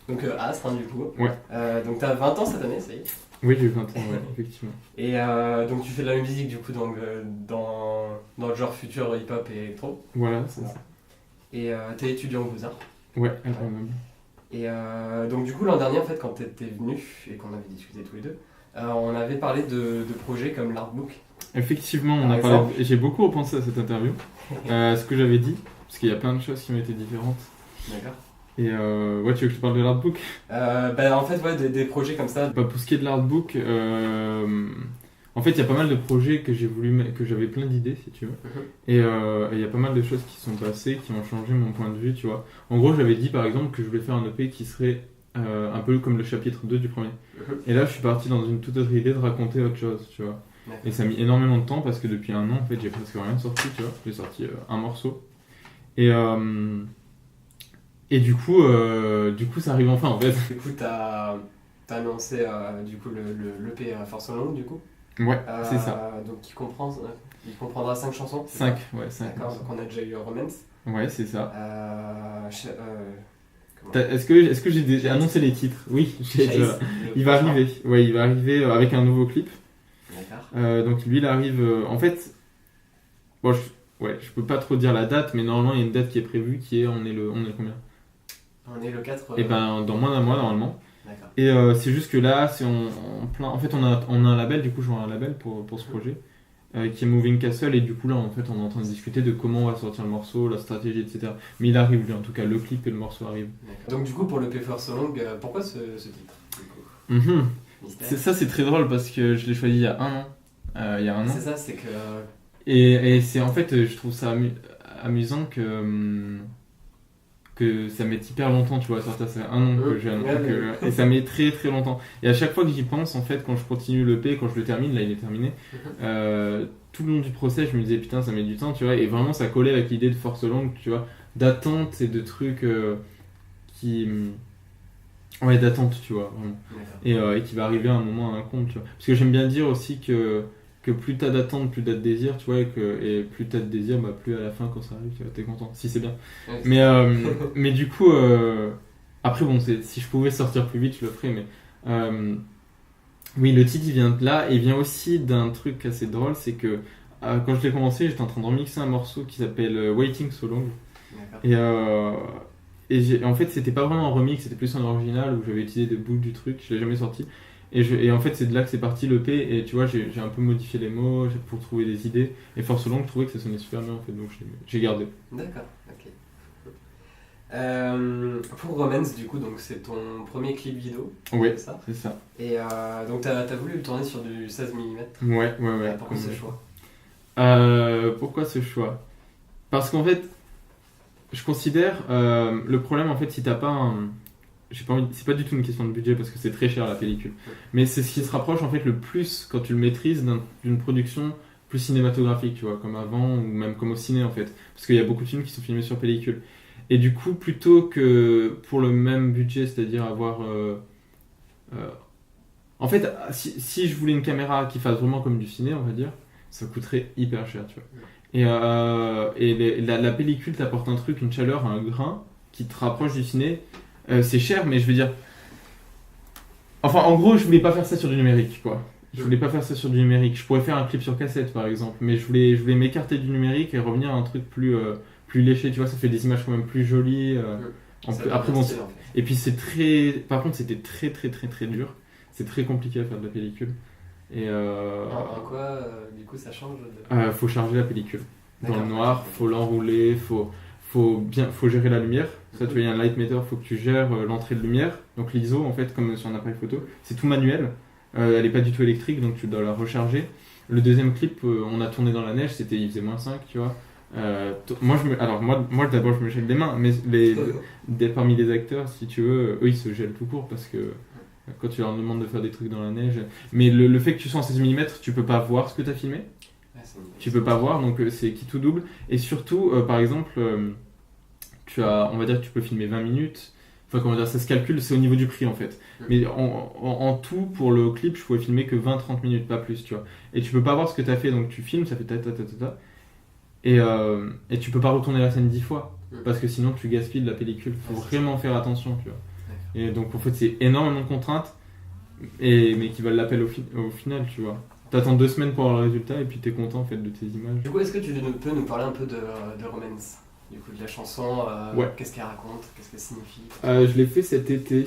Donc Astre, du coup. Ouais. Donc t'as 20 ans cette année, ça y est. Oui, j'ai eu 20 ans, ouais, effectivement. Et donc tu fais de la musique du coup dans le genre futur hip-hop et électro. Voilà, c'est ça. Et t'es étudiant aux Beaux-Arts. Ouais, quand même. Et donc du coup l'an dernier en fait quand t'étais venu et qu'on avait discuté tous les deux, on avait parlé de projets comme l'Artbook. Effectivement, j'ai beaucoup repensé à cette interview, ce que j'avais dit, parce qu'il y a plein de choses qui ont été différentes. D'accord. Et ouais, tu veux que je te parle de l'artbook? En fait, ouais, des projets comme ça. Pour ce qui est de l'artbook, en fait, il y a pas mal de projets que j'avais plein d'idées, si tu veux. Et il y a pas mal de choses qui sont passées, qui ont changé mon point de vue, tu vois. En gros, j'avais dit par exemple que je voulais faire un EP qui serait un peu comme le chapitre 2 du premier. Et là, je suis parti dans une toute autre idée de raconter autre chose, tu vois. Et ça a mis énormément de temps parce que depuis un an, en fait, j'ai presque rien sorti, tu vois. J'ai sorti un morceau. Et du coup, ça arrive enfin, en fait. Du coup, t'as annoncé du coup l'EP Force Long, du coup. Ouais, c'est ça. Donc il comprendra 5 chansons. 5, ouais, 5. D'accord, donc on a déjà eu Romance. Ouais, c'est ça. Comment Est-ce que j'ai déjà annoncé les titres? Oui, il va arriver. Ouais, il va arriver avec un nouveau clip. D'accord. Donc lui, il arrive. En fait, bon, je peux pas trop dire la date, mais normalement, il y a une date qui est prévue qui est. On est combien? On est le 4. Et ben, dans moins d'un mois, normalement. D'accord. Et c'est juste que là, c'est en plein. En fait, on a un label, du coup, je vois un label pour ce projet. Qui est Moving Castle, et du coup là en fait on est en train de discuter de comment on va sortir le morceau, la stratégie, etc. Mais il arrive lui, en tout cas le clip et le morceau arrivent. Donc du coup pour le P4 So Long, pourquoi ce titre Ça c'est très drôle parce que je l'ai choisi il y a un an. C'est ça, c'est que... Et c'est en fait je trouve ça amusant que ça met hyper longtemps, tu vois, ça fait un an que j'ai un truc, et ça met très très longtemps. Et à chaque fois que j'y pense, en fait, quand je continue l'EP, quand je le termine, là il est terminé, tout le long du procès, je me disais putain, ça met du temps, tu vois, et vraiment ça collait avec l'idée de Force Longue, tu vois, d'attente et de trucs ouais, d'attente, tu vois, vraiment. Et qui va arriver à un moment à un compte, tu vois. Parce que j'aime bien dire aussi que plus t'as d'attente, plus t'as de désir, tu vois, et plus t'as de désir, bah plus à la fin quand ça arrive, tu vois, t'es content, si c'est bien. Ouais, mais du coup, après bon, si je pouvais sortir plus vite, je le ferais, mais oui, le titre il vient de là, et il vient aussi d'un truc assez drôle, c'est que quand je l'ai commencé, j'étais en train de remixer un morceau qui s'appelle Waiting So Long, et en fait c'était pas vraiment un remix, c'était plus un original où j'avais utilisé des bouts du truc, je l'ai jamais sorti. Et en fait, c'est de là que c'est parti l'EP. Et tu vois, j'ai un peu modifié les mots pour trouver des idées. Et Force Longue, je trouvais que ça sonnait super bien en fait, donc j'ai gardé. D'accord, ok. Pour Romance, du coup, donc c'est ton premier clip vidéo. Oui, c'est ça. Et donc t'as voulu le tourner sur du 16 mm. Ouais. Pourquoi ce choix? Pourquoi ce choix? Parce qu'en fait, je considère le problème en fait, si t'as pas un. C'est pas du tout une question de budget parce que c'est très cher la pellicule. Mais c'est ce qui se rapproche en fait le plus quand tu le maîtrises d'une production plus cinématographique, tu vois, comme avant ou même comme au ciné en fait. Parce qu'il y a beaucoup de films qui sont filmés sur pellicule. Et du coup, plutôt que pour le même budget, c'est-à-dire avoir. En fait, si je voulais une caméra qui fasse vraiment comme du ciné, on va dire, ça coûterait hyper cher, tu vois. Et la pellicule t'apporte un truc, une chaleur, un grain qui te rapproche du ciné. C'est cher, mais je veux dire. Enfin, en gros, je voulais pas faire ça sur du numérique, quoi. Je pourrais faire un clip sur cassette, par exemple, mais je voulais m'écarter du numérique et revenir à un truc plus léché, tu vois. Ça fait des images quand même plus jolies. Après, bon. Et puis, c'est très. Par contre, c'était très, très, très, très dur. C'est très compliqué à faire de la pellicule. Et. En quoi, du coup, ça change de... Faut charger la pellicule. Dans le noir, faut l'enrouler, faut gérer la lumière. Ça, tu vois, il y a un light meter, faut que tu gères l'entrée de lumière. Donc l'ISO, en fait, comme sur un appareil photo, c'est tout manuel. Elle n'est pas du tout électrique, donc tu dois la recharger. Le deuxième clip, on a tourné dans la neige, il faisait -5, tu vois. Moi, d'abord, je me gèle les mains, mais parmi les acteurs, si tu veux, eux, ils se gèlent tout court parce que quand tu leur demandes de faire des trucs dans la neige. Mais le fait que tu sois en 16 mm, tu peux pas voir ce que tu as filmé. Tu peux pas voir, donc c'est qui tout double. Et surtout, par exemple. On va dire que tu peux filmer 20 minutes. Enfin, comment dire, ça se calcule, c'est au niveau du prix en fait. Mais en tout, pour le clip, je pouvais filmer que 20-30 minutes, pas plus, tu vois. Et tu peux pas voir ce que t'as fait, donc tu filmes, ça fait ta. Et tu peux pas retourner la scène 10 fois, parce que sinon tu gaspilles de la pellicule. Faut vraiment faire attention, tu vois. Et donc en fait c'est énormément de contraintes, mais qui valent l'appel au final, tu vois. T'attends 2 semaines pour avoir le résultat et puis t'es content en fait de tes images. Du coup, est-ce que tu peux nous parler un peu de Romance? Du coup, de la chanson, Ouais. qu'est-ce qu'elle raconte, qu'est-ce qu'elle signifie? Je l'ai fait cet été.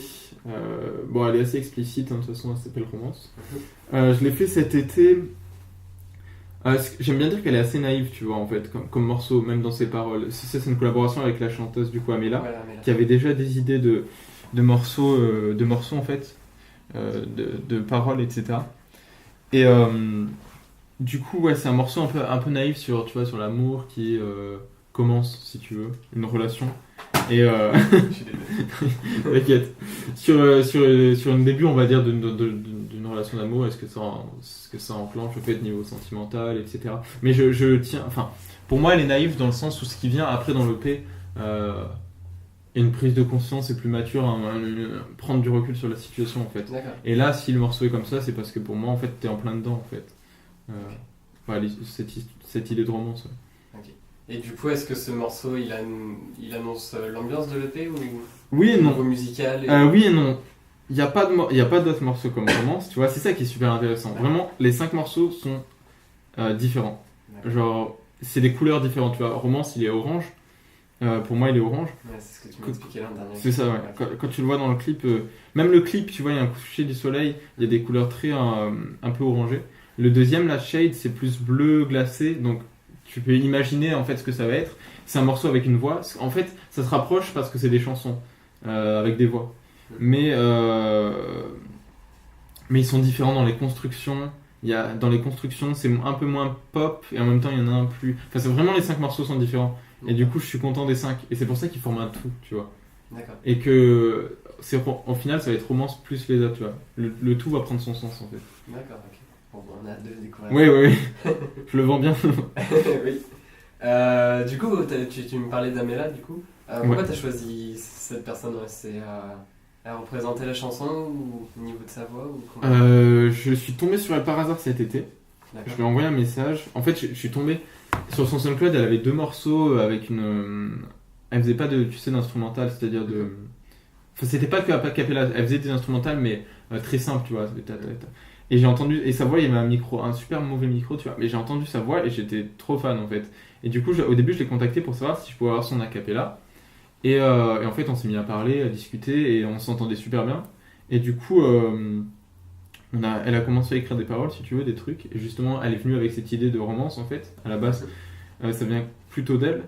Bon, elle est assez explicite, hein, de toute façon, elle s'appelle Romance. Je l'ai fait cet été. J'aime bien dire qu'elle est assez naïve, tu vois, en fait, comme morceau, même dans ses paroles. C'est une collaboration avec la chanteuse, du coup, Amela, Voilà, mais là. qui avait déjà des idées de morceaux, en fait, de paroles, etc. Et du coup, ouais, c'est un morceau un peu naïf sur, tu vois, sur l'amour qui commence, si tu veux, une relation. Et Je suis désolé. t'inquiète. Sur un début, on va dire, d'une relation d'amour, est-ce que ça enclenche le fait niveau sentimental, etc. Mais je tiens. Enfin, pour moi, elle est naïve dans le sens où ce qui vient après dans l'EP, une prise de conscience et plus mature, prendre du recul sur la situation, en fait. D'accord. Et là, si le morceau est comme ça, c'est parce que pour moi, en fait, t'es en plein dedans, en fait. Voilà, cette idée de romance. Ouais. Ok. Et du coup, est-ce que ce morceau, il annonce l'ambiance de l'EP ou Oui et au non. niveau musical Oui et non. Il n'y a pas d'autres morceaux comme Romance, tu vois, c'est ça qui est super intéressant. Ouais. Vraiment, les 5 morceaux sont différents. D'accord. Genre, c'est des couleurs différentes, tu vois. Romance, il est orange. Pour moi, il est orange. Ouais, c'est ce que tu m'expliquais l'an dernier. C'est ça, ouais. Ok. Quand tu le vois dans le clip, même le clip, tu vois, il y a un coucher du soleil, il y a des couleurs très un peu orangées. Le deuxième, la Shade, c'est plus bleu glacé, donc tu peux imaginer en fait ce que ça va être. C'est un morceau avec une voix. En fait, ça se rapproche parce que c'est des chansons avec des voix. Mais ils sont différents dans les constructions. Dans les constructions, c'est un peu moins pop et en même temps, il y en a un plus. Enfin, c'est vraiment les 5 morceaux sont différents. Et du coup, je suis content des 5. Et c'est pour ça qu'ils forment un tout, tu vois. D'accord. Et que en final, ça va être Romance plus les autres, tu vois. Le tout va prendre son sens en fait. D'accord, ok. Bon, on a hâte de le découvrir. Oui. Je le vends bien. Oui. Du coup, tu me parlais d'Amela, du coup. Pourquoi Ouais. t'as choisi cette personne? Elle représentait la chanson ou au niveau de sa voix ou comment? Je suis tombé sur elle par hasard cet été. Je D'accord. lui ai envoyé un message. En fait, je suis tombé sur son SoundCloud. Elle avait 2 morceaux avec une. Elle faisait pas d'instrumental, c'est-à-dire de. Enfin, c'était pas que a cappella. Elle faisait des instrumentales, mais très simples, tu vois. Et j'ai entendu. Et sa voix, il y avait un super mauvais micro, tu vois. Mais j'ai entendu sa voix et j'étais trop fan en fait. Et du coup, au début, je l'ai contacté pour savoir si je pouvais avoir son a cappella. Et en fait, on s'est mis à parler, à discuter et on s'entendait super bien. Et du coup. Elle a commencé à écrire des paroles, si tu veux, des trucs. Et justement, elle est venue avec cette idée de romance, en fait. À la base, ça vient plutôt d'elle.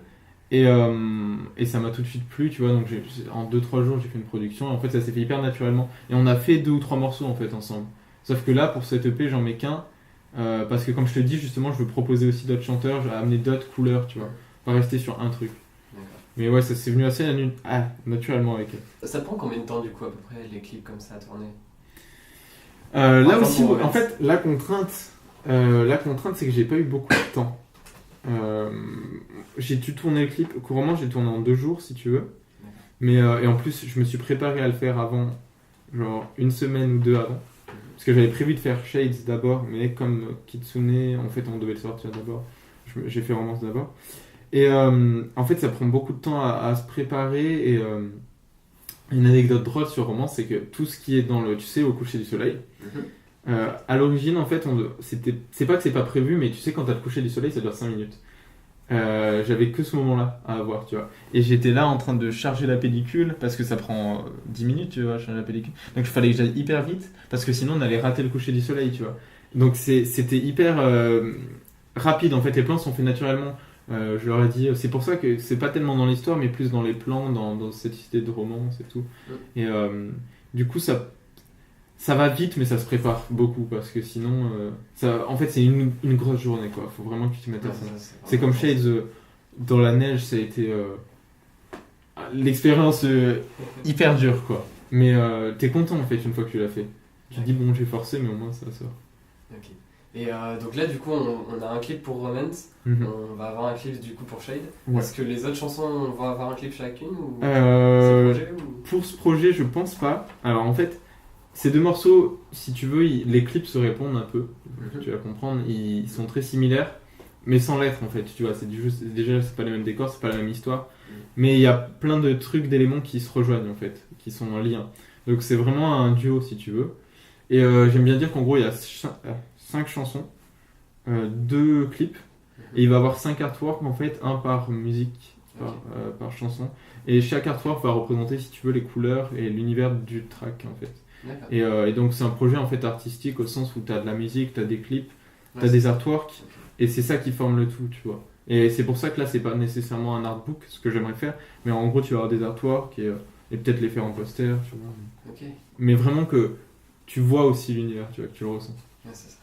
Et ça m'a tout de suite plu, tu vois. Donc, en 2-3 jours, j'ai fait une production. Et en fait, ça s'est fait hyper naturellement. Et on a fait 2 ou 3 morceaux, en fait, ensemble. Sauf que là, pour cette EP, j'en mets qu'un. Parce que, comme je te dis, justement, je veux proposer aussi d'autres chanteurs. Je veux amener d'autres couleurs, tu vois. Pas rester sur un truc. D'accord. Mais ouais, ça s'est venu assez naturellement avec elle. Ça te prend combien de temps, du coup, à peu près, les clips comme ça à tourner? Là Enfin, aussi, pour en fait, la contrainte, c'est que j'ai pas eu beaucoup de temps. J'ai dû tourner le clip, couramment, j'ai tourné en 2 jours, si tu veux. Mais, et en plus, je me suis préparé à le faire avant, genre 1 semaine ou 2 avant. Parce que j'avais prévu de faire Shades d'abord, mais comme Kitsune, en fait, on devait le sortir d'abord. J'ai fait Romance d'abord. Et en fait, ça prend beaucoup de temps à se préparer. Et une anecdote drôle sur Romance, c'est que tout ce qui est dans tu sais, au coucher du soleil, à l'origine, en fait, c'est pas que c'est pas prévu, mais tu sais, quand t'as le coucher du soleil, ça dure 5 minutes. J'avais que ce moment-là à avoir, tu vois. Et j'étais là en train de charger la pellicule, parce que ça prend 10 minutes, tu vois, charger la pellicule. Donc il fallait que j'aille hyper vite, parce que sinon on allait rater le coucher du soleil, tu vois. Donc c'était hyper rapide, en fait, les plans sont faits naturellement. Je leur ai dit, c'est pour ça que c'est pas tellement dans l'histoire, mais plus dans les plans, dans cette idée de romance et tout. Et du coup, ça va vite, mais ça se prépare beaucoup, parce que sinon, en fait, c'est une grosse journée, quoi. Faut vraiment que tu t'y mettes à fond. C'est comme Shades, dans la neige, ça a été l'expérience hyper dure, quoi. Mais t'es content, en fait, une fois que tu l'as fait. Tu te dis, bon, j'ai forcé, mais au moins ça sort. Ok. Et donc là, du coup, on a un clip pour Romance, on va avoir un clip du coup pour Shade. Ouais. Est-ce que les autres chansons vont avoir un clip chacune ou Pour ce projet, je pense pas. Alors en fait, ces 2 morceaux, si tu veux, les clips se répondent un peu. Tu vas comprendre, ils sont très similaires, mais sans l'être en fait. Tu vois, déjà c'est pas les mêmes décors, c'est pas la même histoire, mais il y a plein de trucs, d'éléments qui se rejoignent en fait, qui sont en lien. Donc c'est vraiment un duo si tu veux. Et j'aime bien dire qu'en gros il y a 5 chansons, 2 clips, et il va y avoir 5 artworks en fait, un par musique, par chanson. Et chaque artwork va représenter si tu veux les couleurs et l'univers du track en fait. Et donc c'est un projet en fait artistique au sens où tu as de la musique, tu as des clips, tu as des artworks, et c'est ça qui forme le tout, tu vois. Et c'est pour ça que là c'est pas nécessairement un artbook, ce que j'aimerais faire, mais en gros tu vas avoir des artworks et peut-être les faire en poster, tu vois. Mais vraiment que tu vois aussi l'univers, tu vois, que tu le ressens. Ouais, c'est ça.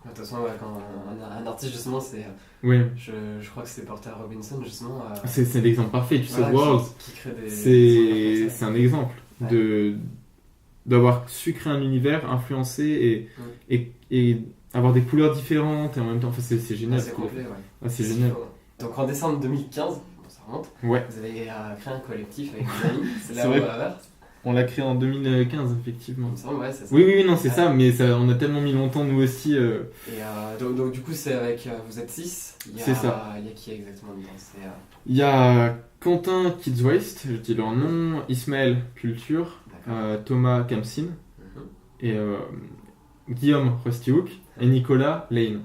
De toute façon, quand un artiste, justement, c'est. Ouais. Je crois que c'est Porter Robinson, justement. C'est l'exemple parfait, tu sais, World. Qui crée des. C'est un exemple d'avoir su créer un univers, influencer et avoir des couleurs différentes, et en même temps, enfin, c'est génial. C'est complet, ouais. Ah, c'est génial. Donc en décembre 2015, ça remonte, ouais. Vous avez créé un collectif avec des amis. C'est là où on l'a créé en 2015, effectivement. Il me semble, ouais, c'est ça. Oui, non, c'est ça, mais on a tellement mis longtemps, nous aussi. Et donc, du coup, c'est avec. Vous êtes 6. C'est ça. Il y a qui exactement dedans? Il y a Quentin Kids Waste, je dis leur nom, Ismaël Culture, Thomas Kamsin, et Guillaume Rustyhook, et Nicolas Lane.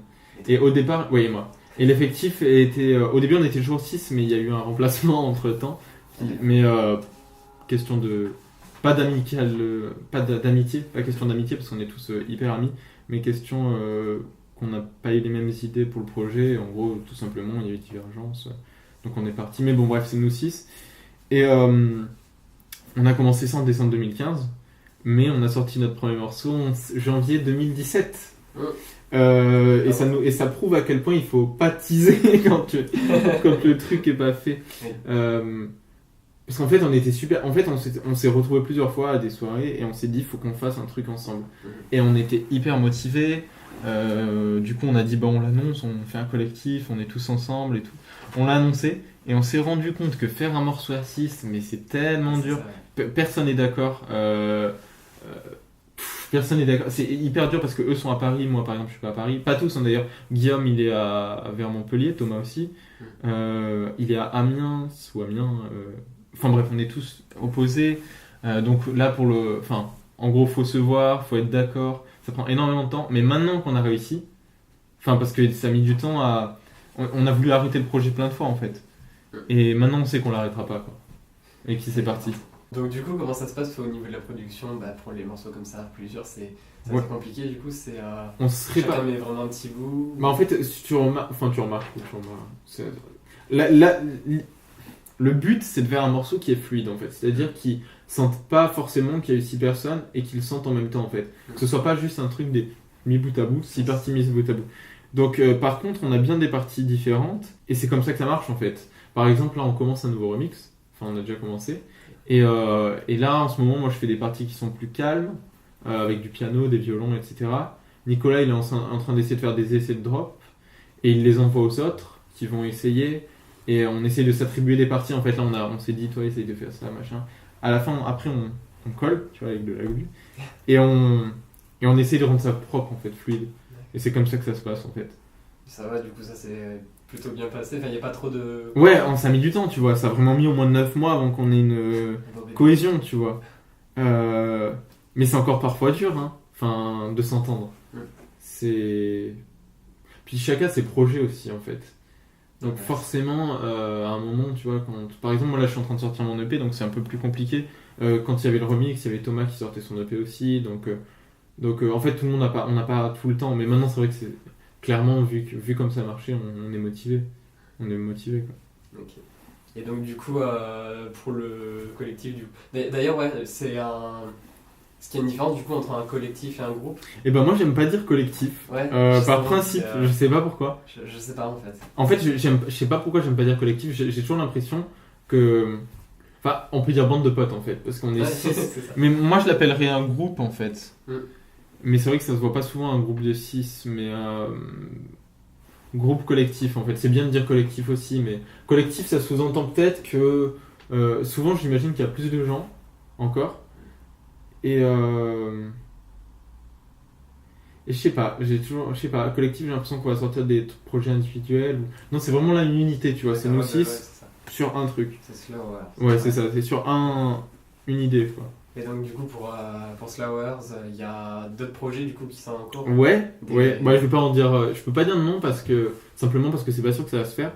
Et au départ, et moi. Et l'effectif était. Au début, on était toujours 6, mais il y a eu un remplacement entre temps. Mais question de. Pas d'amitié, pas question d'amitié parce qu'on est tous hyper amis, mais question qu'on n'a pas eu les mêmes idées pour le projet. En gros, tout simplement, il y a eu divergence. Donc on est parti. Mais bon, bref, c'est nous 6. Et on a commencé ça en décembre 2015, mais on a sorti notre premier morceau en janvier 2017. Et ça prouve à quel point il faut pas teaser quand le truc est pas fait. Parce qu'en fait, on était super. En fait, on s'est retrouvés plusieurs fois à des soirées et on s'est dit, faut qu'on fasse un truc ensemble. Et on était hyper motivés. Du coup, on a dit, on l'annonce, on fait un collectif, on est tous ensemble et tout. On l'a annoncé et on s'est rendu compte que faire un morceau à 6, mais c'est tellement dur. Personne n'est d'accord. Personne n'est d'accord. C'est hyper dur parce que eux sont à Paris, moi par exemple, je suis pas à Paris. Pas tous, hein, d'ailleurs. Guillaume, il est vers Montpellier, Thomas aussi. Il est à Amiens ou Amiens. Enfin bref, on est tous opposés. Donc là, en gros, faut se voir, faut être d'accord. Ça prend énormément de temps. Mais maintenant qu'on a réussi, parce que ça a mis du temps à. On a voulu arrêter le projet plein de fois en fait. Et maintenant, on sait qu'on l'arrêtera pas, quoi. Et que c'est parti. Donc du coup, comment ça se passe au niveau de la production? Pour les morceaux comme ça, plusieurs, c'est assez compliqué. Du coup, c'est. On serait chacun pas. met vraiment un petit bout. En fait, tu remarques. Le but, c'est de faire un morceau qui est fluide, en fait. C'est-à-dire qu'ils sentent pas forcément qu'il y a eu 6 personnes et qu'ils le sentent en même temps, en fait. Que ce soit pas juste un truc des mis bout à bout, 6 parties mises bout à bout. Donc, par contre, on a bien des parties différentes et c'est comme ça que ça marche, en fait. Par exemple, là, on commence un nouveau remix. Enfin, on a déjà commencé. Et là, en ce moment, moi, je fais des parties qui sont plus calmes, avec du piano, des violons, etc. Nicolas, il est en train d'essayer de faire des essais de drop et il les envoie aux autres qui vont essayer. Et on essaye de s'attribuer des parties. En fait, là, on s'est dit, toi, essaye de faire ça, machin. À la fin, après, on colle, tu vois, avec de la glue. Et on essaye de rendre ça propre, en fait, fluide. Et c'est comme ça que ça se passe, en fait. Ça va, du coup, ça s'est plutôt bien passé. Enfin, il n'y a pas trop de... Ouais, ça a mis du temps, tu vois. Ça a vraiment mis au moins 9 mois avant qu'on ait une cohésion, tu vois. Mais c'est encore parfois dur, hein. Enfin, de s'entendre. C'est... Puis chacun ses projets aussi, en fait. Donc forcément, à un moment, tu vois, par exemple, moi là je suis en train de sortir mon EP, donc c'est un peu plus compliqué. Quand il y avait le remix, il y avait Thomas qui sortait son EP aussi, donc en fait tout le monde on n'a pas tout le temps, mais maintenant c'est vrai que c'est clairement, vu comme ça marchait, on est motivé. On est motivé, quoi. Ok. Et donc du coup, pour le collectif, d'ailleurs, ouais, c'est un... Est-ce qu'il y a une différence du coup entre un collectif et un groupe? Et ben moi j'aime pas dire collectif, par principe, je sais pas pourquoi. Je sais pas en fait. En fait je sais pas pourquoi j'aime pas dire collectif, j'ai toujours l'impression que... Enfin on peut dire bande de potes en fait, parce qu'on est 6. Mais moi je l'appellerais un groupe en fait. Mais c'est vrai que ça se voit pas souvent un groupe de 6, mais groupe collectif en fait. C'est bien de dire collectif aussi, mais collectif ça sous-entend peut-être que... souvent j'imagine qu'il y a plus de gens encore. Et je sais pas, collectif, j'ai l'impression qu'on va sortir des projets individuels. Non, c'est vraiment là une unité, tu vois, c'est nous 6 sur un truc. C'est sûr, ouais. Ouais, c'est ça, c'est sur une idée, quoi. Et donc du coup pour Slowers, il y a d'autres projets du coup qui sont en cours. Ouais, je vais pas en dire, je peux pas dire non simplement parce que c'est pas sûr que ça va se faire.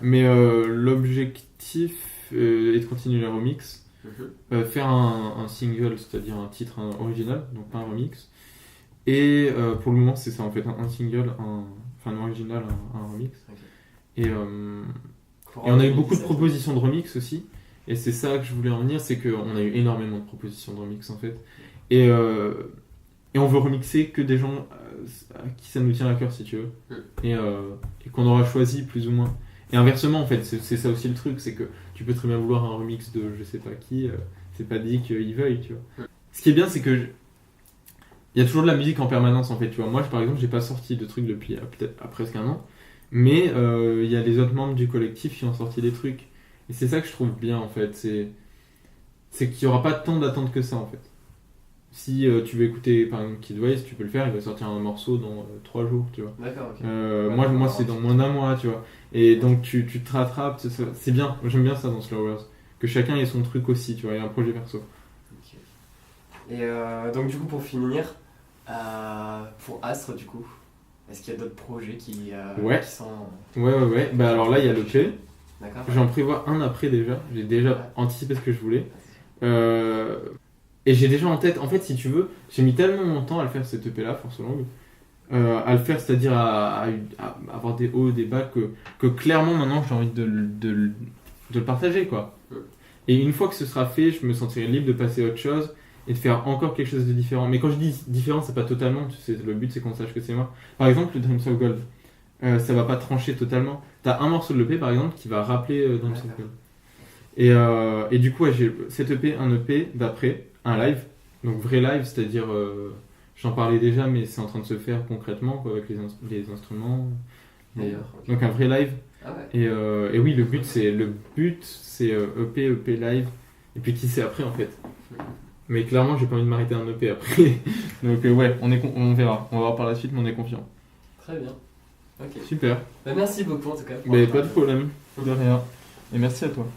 Mais l'objectif est de continuer la remix, faire un single, c'est-à-dire un titre original, donc pas un remix. Et pour le moment c'est ça en fait, un single, un original, un remix. Okay. Et on a eu beaucoup de propositions de remix aussi. Et c'est ça que je voulais en venir, c'est qu'on a eu énormément de propositions de remix en fait. Et on veut remixer que des gens à qui ça nous tient à cœur si tu veux. Et qu'on aura choisi plus ou moins. Et inversement en fait, c'est ça aussi le truc, c'est que tu peux très bien vouloir un remix de je sais pas qui, c'est pas dit qu'ils veuillent, tu vois. Ce qui est bien c'est que il y a toujours de la musique en permanence en fait, tu vois. Moi par exemple j'ai pas sorti de trucs depuis peut-être presque un an, mais il y a les autres membres du collectif qui ont sorti des trucs. Et c'est ça que je trouve bien en fait, c'est qu'il n'y aura pas tant d'attente que ça en fait. Si tu veux écouter par exemple Kid Wise, tu peux le faire, il va sortir un morceau dans 3 jours, tu vois. D'accord, ok. Moi c'est dans moins d'un mois, tu vois. Et donc tu te rattrapes, c'est bien, j'aime bien ça dans Slowers. Que chacun ait son truc aussi, tu vois, il y a un projet perso. Okay. Et donc du coup pour finir, pour Astre du coup, est-ce qu'il y a d'autres projets qui sont... Ouais. Bah alors là il y a l'EP. D'accord. J'en prévois un après déjà. J'ai déjà anticipé ce que je voulais. Et j'ai déjà en tête, en fait, si tu veux, j'ai mis tellement longtemps à le faire cette EP là, Force Longue. À le faire, c'est-à-dire à avoir des hauts, des bas, que clairement maintenant j'ai envie de le partager, quoi. Et une fois que ce sera fait, je me sentirai libre de passer à autre chose et de faire encore quelque chose de différent. Mais quand je dis différent, c'est pas totalement, tu sais, le but c'est qu'on sache que c'est moi. Par exemple, le Dreams of Gold. Ça va pas trancher totalement. T'as un morceau de l'EP par exemple qui va rappeler Dreams of Gold. Et du coup, j'ai cette EP, un EP d'après, un live, donc vrai live, c'est-à-dire, j'en parlais déjà, mais c'est en train de se faire concrètement quoi, avec les instruments. D'ailleurs. Okay. Donc un vrai live. Ah ouais. Et oui, le but c'est EP live, et puis qui c'est après en fait. Mais clairement, j'ai pas envie de m'arrêter à un EP après. Donc ouais, on verra. On va voir par la suite, mais on est confiant. Très bien. Okay. Super. Bah, merci beaucoup en tout cas. Mais pas de problème, de rien. Et merci à toi.